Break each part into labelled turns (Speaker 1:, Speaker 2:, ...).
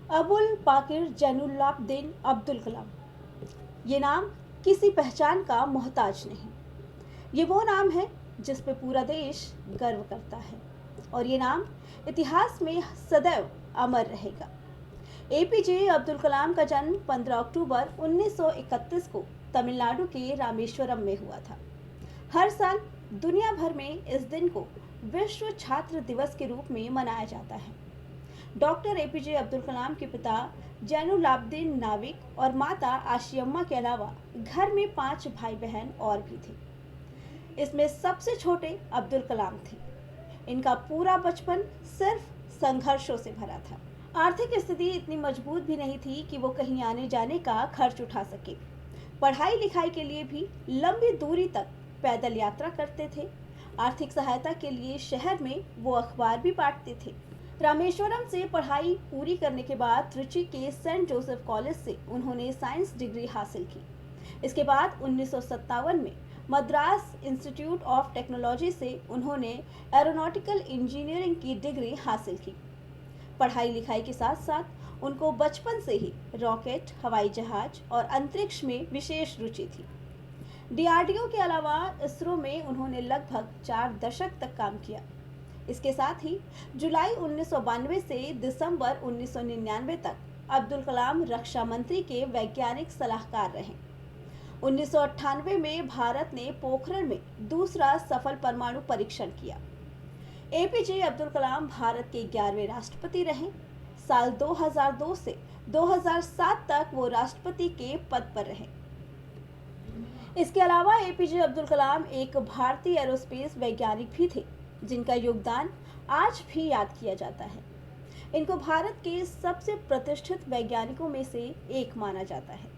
Speaker 1: अबुल पाकिर जैनुलाब्दीन अब्दुल कलाम। ये नाम किसी पहचान का मोहताज नहीं। ये वो नाम है जिस पे पूरा देश गर्व करता है और ये नाम इतिहास में सदैव अमर रहेगा। एपीजे अब्दुल कलाम का जन्म 15 अक्टूबर 1931 को तमिलनाडु के रामेश्वरम में हुआ था। हर साल दुनिया भर में इस दिन को विश्व छात्र दिवस के रूप में मनाया जाता है। डॉक्टर एपीजे अब्दुल कलाम के पिता जैनुलाब्दीन नाविक और माता आशियम्मा के अलावा घर में 5 भाई बहन और भी थे। इसमें सबसे छोटे अब्दुल कलाम थे। इनका पूरा बचपन सिर्फ संघर्षों से भरा था। आर्थिक स्थिति इतनी मजबूत भी नहीं थी कि वो कहीं आने जाने का खर्च उठा सके। पढ़ाई लिखाई के लिए भी लंबी दूरी तक पैदल यात्रा करते थे। आर्थिक सहायता के लिए शहर में वो अखबार भी बांटते थे। रामेश्वरम से पढ़ाई पूरी करने के बाद त्रिची के सेंट जोसेफ कॉलेज से उन्होंने साइंस डिग्री हासिल की। इसके बाद 1957 में मद्रास इंस्टीट्यूट ऑफ टेक्नोलॉजी से उन्होंने एरोनॉटिकल इंजीनियरिंग की डिग्री हासिल की। पढ़ाई लिखाई के साथ साथ उनको बचपन से ही रॉकेट, हवाई जहाज और अंतरिक्ष में विशेष रुचि थी। डीआरडीओ के अलावा इसरो में उन्होंने लगभग 4 दशक तक काम किया। इसके साथ ही जुलाई 1992 से दिसंबर 1999 तक अब्दुल कलाम रक्षा मंत्री के वैज्ञानिक सलाहकार रहे। 1998 में भारत ने पोखरण में दूसरा सफल परमाणु परीक्षण किया। एपीजे अब्दुल कलाम भारत के 11वें राष्ट्रपति रहे। साल 2002 से 2007 तक वो राष्ट्रपति के पद पर रहे। इसके अलावा एपीजे अब्दुल कलाम एक भारतीय एरोस्पेस वैज्ञानिक भी थे जिनका योगदान आज भी याद किया जाता है। इनको भारत के सबसे प्रतिष्ठित वैज्ञानिकों में से एक माना जाता है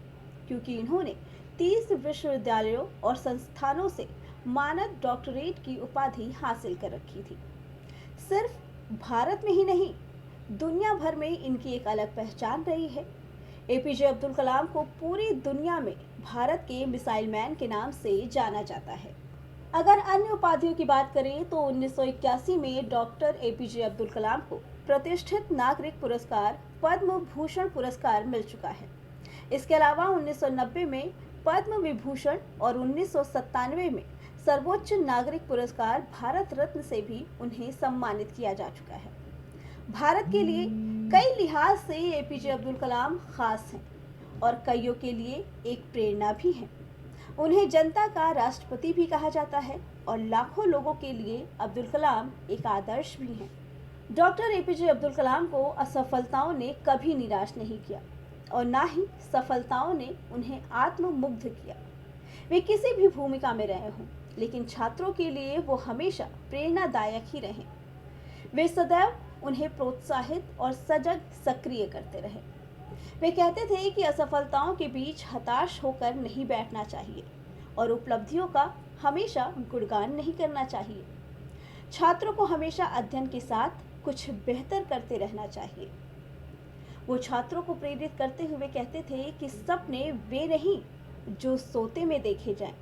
Speaker 1: क्योंकि इन्होंने 30 विश्वविद्यालयों और संस्थानों से मानद डॉक्टरेट की उपाधि हासिल कर रखी थी। सिर्फ भारत में ही नहीं, दुनिया भर में इनकी एक अलग पहचान रही है। एपीजे अब्दुल कलाम को पूरी दुनिया में भारत के मिसाइल मैन के नाम से जाना जाता है। अगर अन्य उपाधियों की बात करें तो 1981 में डॉक्टर एपीजे अब्दुल कलाम को प्रतिष्ठित नागरिक पुरस्कार पद्म भूषण पुरस्कार मिल चुका है। इसके अलावा 1990 में पद्म विभूषण और 1997 में सर्वोच्च नागरिक पुरस्कार भारत रत्न से भी उन्हें सम्मानित किया जा चुका है। भारत के लिए कई लिहाज से एपीजे अब्दुल कलाम खास हैं और कईयों के लिए एक प्रेरणा भी हैं। उन्हें जनता का राष्ट्रपति भी कहा जाता है और लाखों लोगों के लिए अब्दुल कलाम एक आदर्श भी हैं। डॉक्टर एपीजे अब्दुल कलाम को असफलताओं ने कभी निराश नहीं किया और ना ही सफलताओं ने उन्हें आत्ममुग्ध किया। वे किसी भी भूमिका में रहे हों, लेकिन छात्रों के लिए वो हमेशा प्रेरणादायक ही रहे। वे सदैव उन्हें प्रोत्साहित और सजग सक्रिय करते रहे। वे कहते थे कि असफलताओं के बीच हताश होकर नहीं बैठना चाहिए और उपलब्धियों का हमेशा गुणगान नहीं करना चाहिए। छात्रों को हमेशा अध्ययन के साथ कुछ बेहतर करते रहना चाहिए। वो छात्रों को प्रेरित करते हुए कहते थे कि सपने वे नहीं जो सोते में देखे जाएं,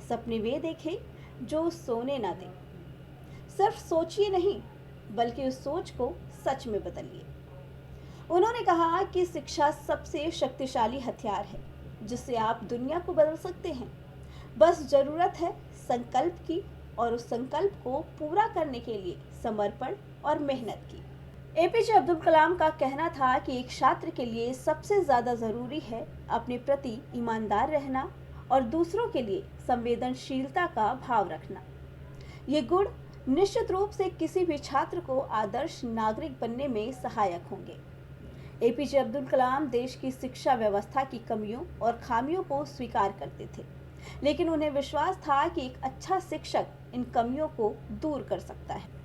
Speaker 1: सपने वे देखें जो सोने ना दें। सिर्फ सोचिए नहीं, बल्कि उस सोच को सच में बदलिए। उन्होंने कहा कि शिक्षा सबसे शक्तिशाली हथियार है जिससे आप दुनिया को बदल सकते हैं। बस जरूरत है संकल्प की और उस संकल्प को पूरा करने के लिए समर्पण और मेहनत की। एपीजे अब्दुल कलाम का कहना था कि एक छात्र के लिए सबसे ज़्यादा ज़रूरी है अपने प्रति ईमानदार रहना और दूसरों के लिए संवेदनशीलता का भाव रखना। ये गुण निश्चित रूप से किसी भी छात्र को आदर्श नागरिक बनने में सहायक होंगे। एपीजे अब्दुल कलाम देश की शिक्षा व्यवस्था की कमियों और खामियों को स्वीकार करते थे, लेकिन उन्हें विश्वास था कि एक अच्छा शिक्षक इन कमियों को दूर कर सकता है।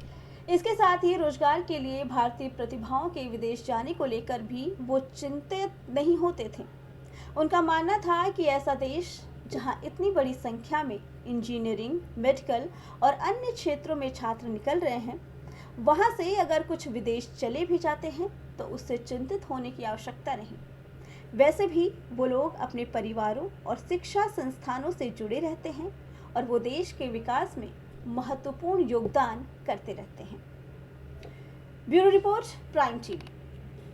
Speaker 1: इसके साथ ही रोजगार के लिए भारतीय प्रतिभाओं के विदेश जाने को लेकर भी वो चिंतित नहीं होते थे। उनका मानना था कि ऐसा देश जहां इतनी बड़ी संख्या में इंजीनियरिंग, मेडिकल और अन्य क्षेत्रों में छात्र निकल रहे हैं, वहां से अगर कुछ विदेश चले भी जाते हैं तो उससे चिंतित होने की आवश्यकता नहीं। वैसे भी वो लोग अपने परिवारों और शिक्षा संस्थानों से जुड़े रहते हैं और वो देश के विकास में महत्वपूर्ण योगदान करते रहते हैं। Bureau report, prime TV.